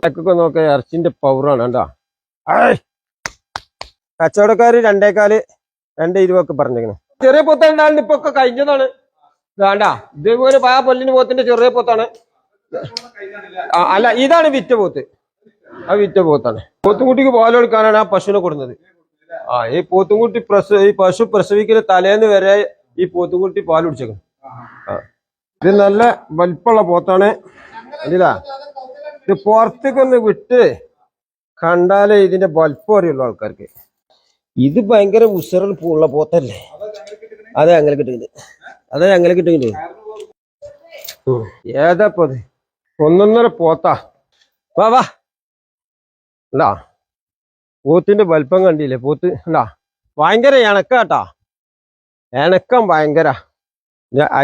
ഒക്കെ നോക്ക ഇറച്ചിന്റെ പൗറാണ് കേട്ടോ. കച്ചവടക്കാര് 2.25 2.20 പറഞ്ഞേക്കണ്. ചെറിയ പോത്തുണ്ടാണ്ട് ഇപ്പൊ ഒക്കെ കഴിഞ്ഞതാണ്. വേണ്ട ഇതേപോലെ ആ പൊല്ലിന് പോത്തിന്റെ ചെറിയ പോത്താണ്. അല്ല ഇതാണ് വിറ്റ പോത്ത്. ആ വിറ്റ പോത്താണ്. പോത്തുംകുട്ടിക്ക് പാലെടുക്കാനാണ് ആ പശുവിനെ കൊടുക്കുന്നത്. ഈ പോത്തുംകുട്ടി ഈ പശു പ്രസവിക്കുന്ന തലേന്ന് വരെ ഈ പോത്തുംകുട്ടി പാൽ കുടിച്ചേക്കും. ഇത് നല്ല വലിപ്പമുള്ള പോത്താണ്. ഇതാ ഇത് പുറത്തേക്കൊന്ന് വിട്ട് കണ്ടാലേ ഇതിന്റെ വലിപ്പം അറിയുള്ളൂ ആൾക്കാർക്ക്. ഇത് ഭയങ്കര ഉസറൽ പൂള്ള പോത്തല്ലേ. അതെ അങ്ങനെ കിട്ടുന്നുണ്ട്. അതെ അങ്ങനെ കിട്ടുന്നുണ്ട്. ഏതാപ്പോ അത്? 1.5 പോത്താ. വാ വാ ഉണ്ടാ പോത്തിന്റെ വലിപ്പം കണ്ടില്ലേ? പോത്ത് ഉണ്ടാ ഭയങ്കര ഇണക്കാട്ടാ. ഇണക്കം ഭയങ്കര.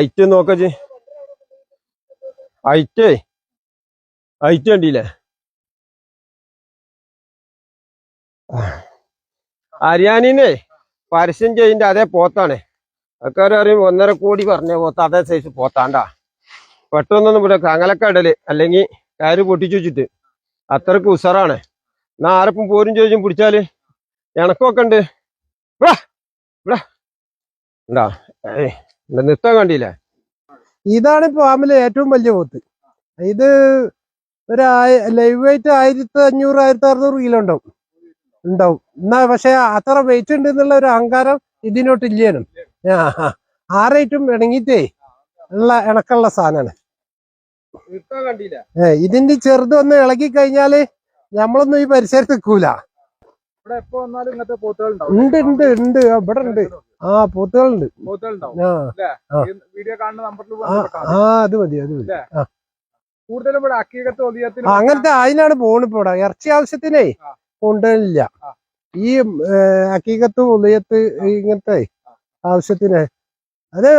ഐറ്റ് നോക്കച്ച്. ഐറ്റ് കണ്ടില്ലേ? ഹരിയാനീന്നേ പരസ്യം ചെയ്യണ്ട അതേ പോത്താണ്. ആൾക്കാരറിയും 1.5 കോടി പറഞ്ഞ പോത്ത അതേ സൈസ് പോത്താണ്ടാ. പെട്ടെന്നൊന്നും ഇവിടെ കങ്ങലക്ക ഇടല് അല്ലെങ്കിൽ കയറ് പൊട്ടിച്ചു വെച്ചിട്ട് അത്രക്ക് ഉസറാണ്. എന്നാ ആരപ്പം പോരും ചോദിച്ചും പിടിച്ചാല് ഇണക്കൊക്കെ ഉണ്ട്. ഇവിടെ ഉണ്ടാ നിർത്താൻ കണ്ടില്ലേ? ഇതാണ് ഫാമിലെ ഏറ്റവും വലിയ പോത്ത്. ഇത് ഒരു ലൈവ് വെയിറ്റ് 1500 1600 കിലോ ഉണ്ടാവും. എന്നാ പക്ഷെ അത്ര വെയിറ്റ് ഉണ്ട് എന്നുള്ള ഒരു അഹങ്കാരം ഇതിനോട്ട് ഇല്ലേനും. ആറേറ്റും ഇണങ്ങിട്ടേ ഉള്ള ഇണക്കുള്ള സാധനമാണ്. ഇതിന്റെ ചെറുതൊന്ന് ഇളകി കഴിഞ്ഞാല് നമ്മളൊന്നും ഈ പരിസരത്ത് നിൽക്കൂല. ഉണ്ട് ഉണ്ട് ഉണ്ട് ഇവിടെ ഉണ്ട്. പോത്തുകളുണ്ട്. അത് മതി അത് മതി. അങ്ങനത്തെ അതിനാണ് പോണിപ്പോ ഇവിടെ. ഇറച്ചി ആവശ്യത്തിനേ കൊണ്ടുവരില്ല. ഈ അക്കീകത്ത് ഉദയത്ത് ഇങ്ങനത്തെ ആവശ്യത്തിന് അത്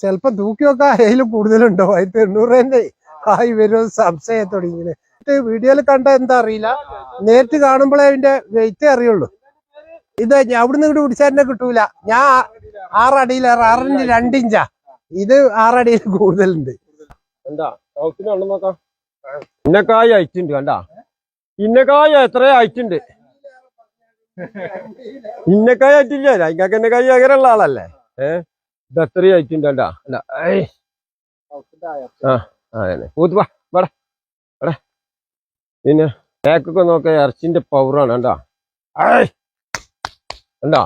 ചിലപ്പോ തൂക്കി വെക്കാൻ അതിലും കൂടുതലുണ്ടോ? 800 ആയി വരും സംശയം തുടങ്ങി. വീഡിയോയിൽ കണ്ട എന്താ അറിയില്ല, നേരിട്ട് കാണുമ്പോഴേ അതിന്റെ വെയിറ്റ് അറിയുള്ളൂ. ഇത് അവിടുന്ന് ഇങ്ങോട്ട് പിടിച്ചാൽ തന്നെ കിട്ടൂല. ഞാൻ 6 അടിയിലേറെ 6 2 ഇഞ്ചാ. ഇത് 6 അടിയിൽ കൂടുതലുണ്ട്. എന്താ നോക്കാം. ഇന്നക്കായ അയച്ചുണ്ട് കണ്ടാ. ഇന്നക്കായ എത്ര അയച്ചുണ്ട്. ഇന്നക്കായ അയച്ചില്ല. ഇങ്ങക്ക് എന്നെക്കായ അങ്ങനെയുള്ള ആളല്ലേ. ഇത് എത്രയും അയച്ചുണ്ട് കണ്ടാ. പിന്നെ ബാക്കൊക്കെ നോക്ക ഇറച്ചിന്റെ പൗറാണ് കണ്ടാ. കണ്ടാ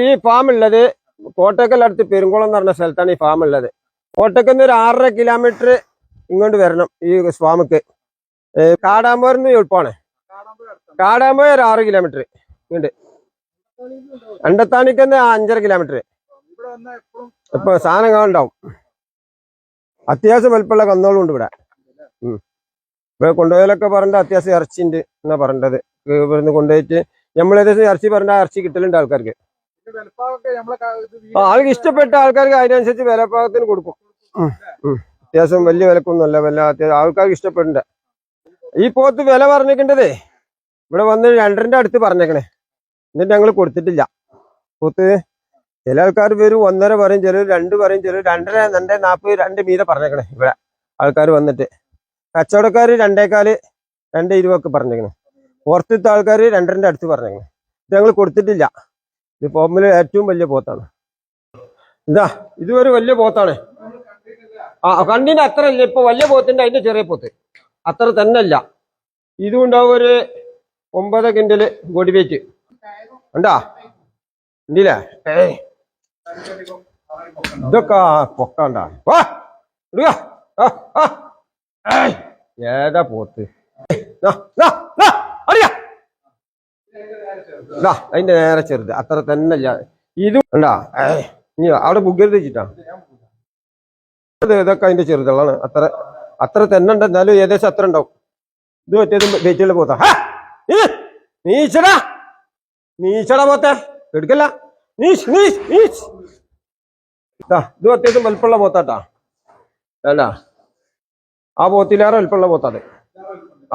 ഈ ഫാമുള്ളത് കോട്ടക്കലടുത്ത് പെരുങ്കുളം എന്ന് പറഞ്ഞ സ്ഥലത്താണ് ഈ ഫാം ഉള്ളത്. കോട്ടക്കന്ന് ഒരു 6.5 കിലോമീറ്റർ ഇങ്ങോട്ട് വരണം ഈ ഫാമുക്ക്. കാടാമ്പോരുന്ന് എളുപ്പമാണ്. കാടാമ്പോ ഒരു 6 കിലോമീറ്റർ ഇങ്ങോട്ട്. അണ്ടത്താണിക്കന്ന് 5.5 കിലോമീറ്റർ. ഇപ്പൊ സാധനം ഉണ്ടാവും. അത്യാവശ്യം വലിപ്പമുള്ള കന്നോളും ഉണ്ട് ഇവിടെ. ഇവിടെ കൊണ്ടുപോയാലൊക്കെ പറഞ്ഞ അത്യാവശ്യം ഇറച്ചി ഉണ്ട് എന്നാ പറയേണ്ടത്. ഇവിടുന്ന് കൊണ്ടുപോയിട്ട് നമ്മൾ ഏകദേശം ഇറച്ചി പറഞ്ഞാൽ ഇറച്ചി കിട്ടലുണ്ട് ആൾക്കാർക്ക്. ആൾക്ക് ഇഷ്ടപ്പെട്ട ആൾക്കാർക്ക് അതിനനുസരിച്ച് വിലപ്പാകത്തിന് കൊടുക്കും. അത്യാവശ്യം വലിയ വിലക്കൊന്നുമല്ല, അത്യാവശ്യം ആൾക്കാർക്ക് ഇഷ്ടപ്പെടണ്ട. ഈ പോത്ത് വില പറഞ്ഞേക്കേണ്ടതേ ഇവിടെ വന്ന് 2.5 അടുത്ത് പറഞ്ഞേക്കണേ. എന്നിട്ട് ഞങ്ങൾ കൊടുത്തിട്ടില്ല. പോത്ത് ചില ആൾക്കാർ വരും 1.5 പറയും, ചിലർ 2 പറയും, ചിലർ 2.5 2.40 2 മീതെ പറഞ്ഞേക്കണേ. ഇവിടെ ആൾക്കാർ വന്നിട്ട് കച്ചവടക്കാര് 2.25 2.20 പറഞ്ഞേക്കണേ. പുറത്തത്തെ ആൾക്കാർ 2.5 അടുത്ത് പറഞ്ഞേക്കണേ. ഇത് ഞങ്ങൾ കൊടുത്തിട്ടില്ല. ഇത് ഫോമില് ഏറ്റവും വലിയ പോത്താണ്. ഇതാ ഇതൊരു വലിയ പോത്താണ്. കണ്ണിന് അത്ര അല്ല. ഇപ്പൊ വലിയ പോത്തിന്റെ അതിന്റെ ചെറിയ പോത്ത് അത്ര തന്നെ അല്ല. ഇതും ഉണ്ടാവും ഒരു 9 കിൻഡല് ബോഡി വെയിറ്റ് ഉണ്ടാ. ഉണ്ടല്ലേ? ഇതൊക്കെ പൊക്കണ്ടാ. ഏതാ പോത്ത്? അതിന്റെ നേരെ ചെറുത് അത്ര തന്നെ അല്ല. ഇതും ഉണ്ടാ. ഇനി അവിടെ ബുക്കരുത് വെച്ചിട്ടാ. ഇതൊക്കെ അതിന്റെ ചെറുതുകളാണ്. അത്ര തന്നെ ഉണ്ട്. എന്നാലും ഏകദേശം അത്ര ഉണ്ടാവും. ഇത് മറ്റേതും വെയിറ്റുള്ള പോത്താ. നീച്ചടാ പോത്തെ എടുക്കല്ല. ഇത് അത്യാവശ്യം വലുപ്പമുള്ള പോത്താട്ടാ. വേണ്ട ആ പോത്തിലേറെ വലുപ്പമുള്ള പോത്താത്.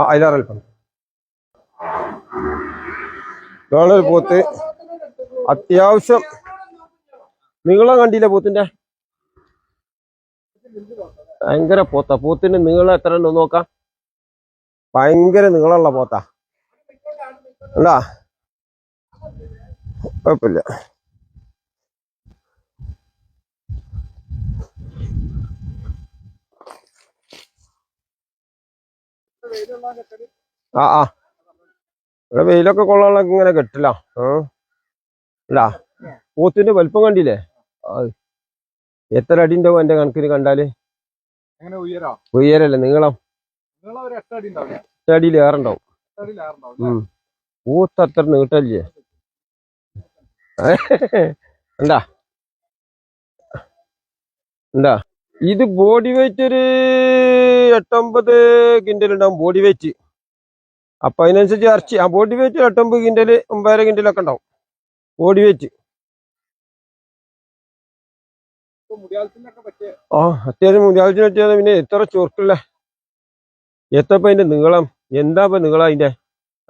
അതിലേറെ വലുപ്പം. ഇതാണ് പോത്ത്. അത്യാവശ്യം നീളം കണ്ടില്ല പോത്തിന്റെ. ഭയങ്കര പോത്ത. പോത്തിന് നീളം എത്ര ഉണ്ടോ നോക്കാം. ഭയങ്കര നീളമുള്ള പോത്താ. അല്ലാ കുഴപ്പമില്ല. ആ ഇവിടെ വെയിലൊക്കെ കൊള്ളാനുള്ള ഇങ്ങനെ കെട്ടില്ല. അല്ല പോത്തിന്റെ വലിപ്പം കണ്ടില്ലേ? എത്ര അടി ഉണ്ടാവും എന്റെ കണക്കിന് കണ്ടാല്? ഉയരല്ലേ നീളം? 8 അടിയിൽ ഏറുണ്ടാവും. പൂത്ത് അത്ര നീട്ടല്ലേ? എന്താ എന്താ ഇത് ബോഡി വെയിറ്റ് ഒരു 8-9 കിൻഡൽ ഉണ്ടാവും ബോഡി വെയിറ്റ്. അപ്പൊ അതിനനുസരിച്ച് ഇറച്ചി ആ ബോഡി വെയിറ്റ് 8-9 കിൻഡല് 9.5 കിൻഡലൊക്കെ ഉണ്ടാവും ബോഡി വെയിറ്റ്. അത്യാവശ്യം മുടിയാവശ്യത്തിന് പറ്റിയത്. പിന്നെ എത്ര ചൊറുക്കുള്ള എത്തപ്പ അതിന്റെ നീളം? എന്താ ഇപ്പൊ നീളം അതിന്റെ?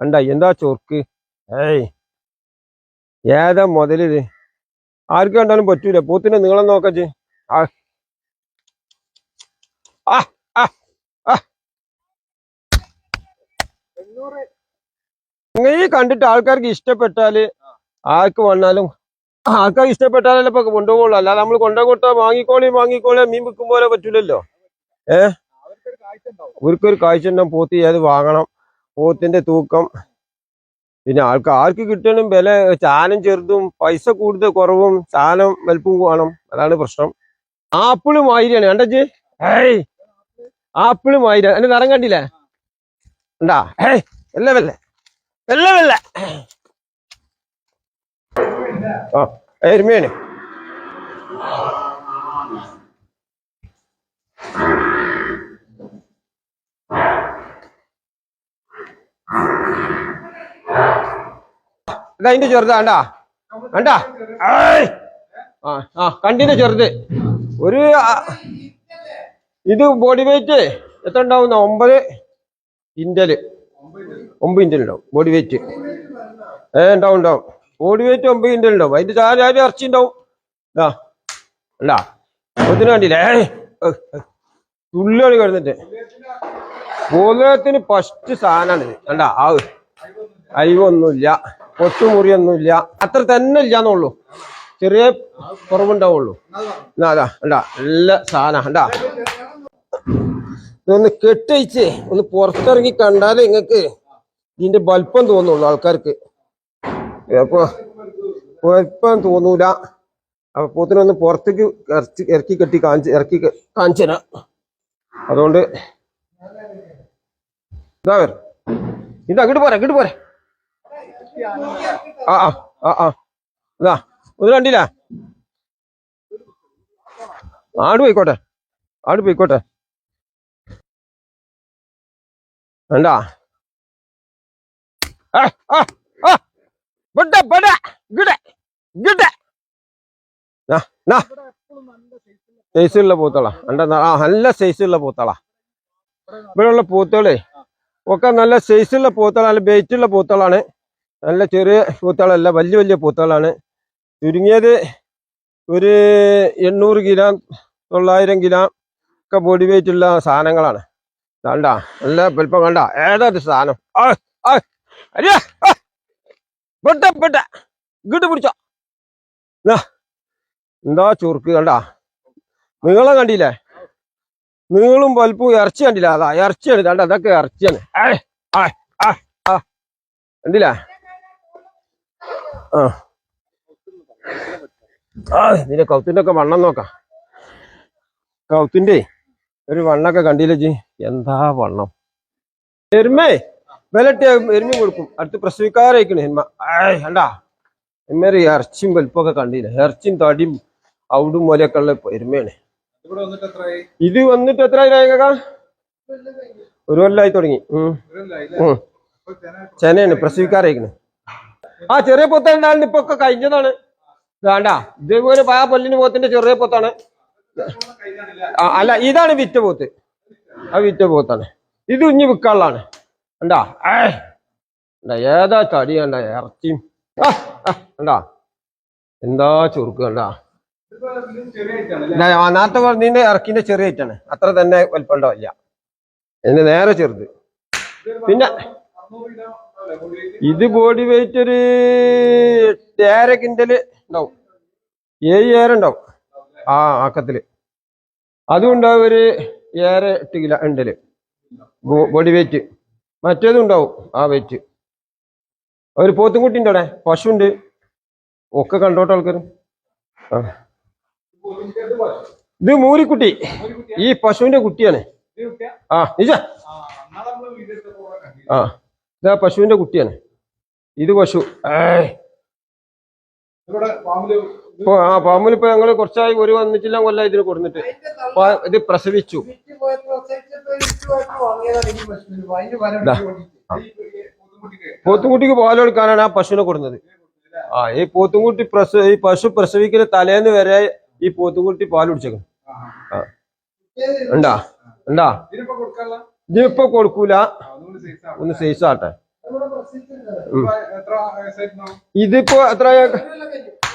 കണ്ട എന്താ ചൊറുക്ക്? ഏതാ മുതലിത്? ആർക്ക് കണ്ടാലും പറ്റൂല. പോത്തിന്റെ നീളം നോക്കച്ച്. ഈ കണ്ടിട്ട് ആൾക്കാർക്ക് ഇഷ്ടപ്പെട്ടാല് ആർക്ക് വന്നാലും ആൾക്കാർക്ക് ഇഷ്ടപ്പെട്ടാലല്ലേ ഇപ്പൊ കൊണ്ടുപോകുള്ളൂ. അല്ലാതെ നമ്മൾ കൊണ്ടുപോയി വാങ്ങിക്കോളി മീൻ വിൽക്കും പോലെ പറ്റൂലല്ലോ. അവർക്കൊരു കാഴ്ച ഉണ്ടാവും. പോത്ത് ഏത് വാങ്ങണം, പോത്തിന്റെ തൂക്കം. പിന്നെ ആർക്ക് കിട്ടണം വില. സാധനം ചെറുതും പൈസ കൂടുതൽ കുറവും സാധനം വലുപ്പം വേണം. അതാണ് പ്രശ്നം. ആപ്പിള് മാതിരിയാണ് കണ്ടച്ച്. ആപ്പിള് മാതിരി എന്റെ നിറം കണ്ടില്ലേ? ഉണ്ടാ വെല്ല വെല്ല വെല്ല വെല്ല എരുമയാണ്. ഇതതിന്റെ ചെറുതാ കണ്ടാ കണ്ടാ? കണ്ടിന്റെ ചെറുത്. ഒരു ഇത് ബോഡി വെയിറ്റ് എത്ര ഉണ്ടാവുന്ന? 9 കിൻഡല് 9 കിൻഡൽ ഉണ്ടാവും ബോഡി വെയിറ്റ്. ഉണ്ടാവും ബോഡി വെയിറ്റ് 9 കിൻഡൽ ഉണ്ടാവും. അതിന്റെ ചാരി ഇറച്ചി ഉണ്ടാവും. അല്ല അതിന് കണ്ടില്ലേ? തുള്ളിയാണ് കിടന്നിട്ട്. പോലത്തിന് ഫസ്റ്റ് സാധനമാണ് ഇത്. കണ്ടാ അരിവൊന്നുമില്ല, പൊട്ടുമുറിയൊന്നുമില്ല, അത്ര തന്നെ ഇല്ലാന്നുള്ളൂ. ചെറിയ കുറവുണ്ടാവുള്ളൂ. അതാ കണ്ടാ നല്ല സാധനം. കണ്ടാ ഇതൊന്ന് കെട്ടയിച്ച് ഒന്ന് പുറത്തിറങ്ങി കണ്ടാലേ നിങ്ങക്ക് ഇതിന്റെ വലിപ്പം തോന്നുള്ളൂ. ആൾക്കാർക്ക് അപ്പൊ വലിപ്പം തോന്നൂല. അപ്പൊ പോത്തിനൊന്ന് പുറത്തേക്ക് ഇറക്കി കെട്ടി കാണിച്ചു തരാം. അതുകൊണ്ട് ഇത് അങ്ങോട്ട് പോരെ. ഇതാ ഒന്ന് കണ്ടില്ല? ആട് പോയിക്കോട്ടെ. വേണ്ടാ സൈസുള്ള പൂത്തള. നല്ല സൈസുള്ള പൂത്തള. ഇവിടെയുള്ള പൂത്തളേ ഒക്കെ നല്ല സൈസുള്ള പൂത്തള, നല്ല വെയിറ്റുള്ള പൂത്തളാണ്. നല്ല ചെറിയ പൂത്തളല്ല, വലിയ പൂത്തളാണ്. ചുരുങ്ങിയത് ഒരു 800 കിലോ 900 കിലോ ഒക്കെ ബോഡി വെയിറ്റ് ഉള്ള സാധനങ്ങളാണ്. കണ്ടാ നല്ല വലിപ്പം കണ്ട? ഏതാ സാധനം? ഇങ്ങോട്ട് പിടിച്ചോ. എന്താ ചുറുക്ക് കണ്ടാ? നീളം കണ്ടില്ലേ? നീളും വലുപ്പവും ഇറച്ചി കണ്ടില്ല? അതാ ഇറച്ചിയാണ്. കണ്ട അതൊക്കെ ഇറച്ചിയാണ്. കണ്ടില്ലേ? ഇതിന്റെ കൗത്തിന്റെ ഒക്കെ വണ്ണം നോക്കാം. കൗത്തിന്റെ ഒരു വണ്ണൊക്കെ കണ്ടില്ലേ? എന്താ വണ്ണം! എരുമേ വിലട്ടിയ എരുമ കൊടുക്കും. അടുത്ത് പ്രസവിക്കാറായിക്കണ് എരുമ. കണ്ടാ എമ്മേരെ ഇറച്ചിയും വലുപ്പമൊക്കെ കണ്ടില്ല? ഇറച്ചിയും തടിയും ഔടും പോലെയൊക്കെ ഉള്ള എരുമയാണ്. ഇത് വന്നിട്ട് എത്ര ആയിക്കാ? 1 കൊല്ലമായി തുടങ്ങി. ചെനയാണ്, പ്രസവിക്കാറായിക്കണ്. ചെറിയ പൊത്തുണ്ടായിരുന്നു. ഇപ്പൊ ഒക്കെ കഴിഞ്ഞതാണ്. വേണ്ട ഇതേപോലെ ആ പല്ലിന് പോത്തിന്റെ ചെറിയ പോത്താണ്. അല്ല ഇതാണ് വിറ്റ പോത്ത്. വിറ്റ പോത്താണ് ഇത്. ഇഞ്ഞി വിൽക്കാനുള്ളതാണ്. കണ്ടാ ഏതാ തടി? കണ്ട ഇറച്ചിയും കണ്ടാ എന്താ ചുറുക്ക്? കണ്ടാ നേരത്തെ പറഞ്ഞതിന്റെ ഇറക്കിന്റെ ചെറിയ ഐറ്റാണ്, അത്ര തന്നെ വലിപ്പം ഉണ്ടാവില്ല, അതിന് നേരെ ചെറുത്. പിന്നെ ഇത് ബോഡി വെയിറ്റ് ഒരു 8.5 കിൻഡല് ഉണ്ടാവും, 7 ഉണ്ടാവും ആ ആക്കത്തില്. അതും ഉണ്ടാവും ഒരു 7-8 കിലോ ഉണ്ടല് ബോഡി വെയിറ്റ്. മറ്റേതും ഉണ്ടാവും ആ വെയിറ്റ്. ഒരു പോത്തുംകുട്ടി ഉണ്ട് അവിടെ, പശുണ്ട്, ഒക്കെ കണ്ടോട്ടെ ആൾക്കാർ. ആ ഇത് മൂരിക്കുട്ടി, ഈ പശുവിന്റെ കുട്ടിയാണ്. ആ നിജ ആ ഇതാ പശുവിന്റെ കുട്ടിയാണ്, ഇത് പശു. ആ പാമ്പിലിപ്പോ ഞങ്ങള് കുറച്ചായി ഒരു വന്നിട്ടില്ല കൊല്ലം ഇതിന് കൊടുത്തിട്ട്. ഇത് പ്രസവിച്ചു. പോത്തുംകുട്ടിക്ക് പാൽ കൊടുക്കാനാണ് ആ പശുവിനെ കൊടുക്കുന്നത്. ആ ഈ പോത്തുംകുട്ടി ഈ പശു പ്രസവിക്കുന്ന തലേന്ന് വരെ ഈ പോത്തുംകുട്ടി പാൽ കുടിച്ചേക്കണം. ആ ഉണ്ടാ ഉണ്ടാ ഇതിനിപ്പോ കൊടുക്കൂല, ഒന്ന് സൈസ് ആട്ടെ. ഇതിപ്പോ എത്ര,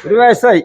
1 വയസ്സായി.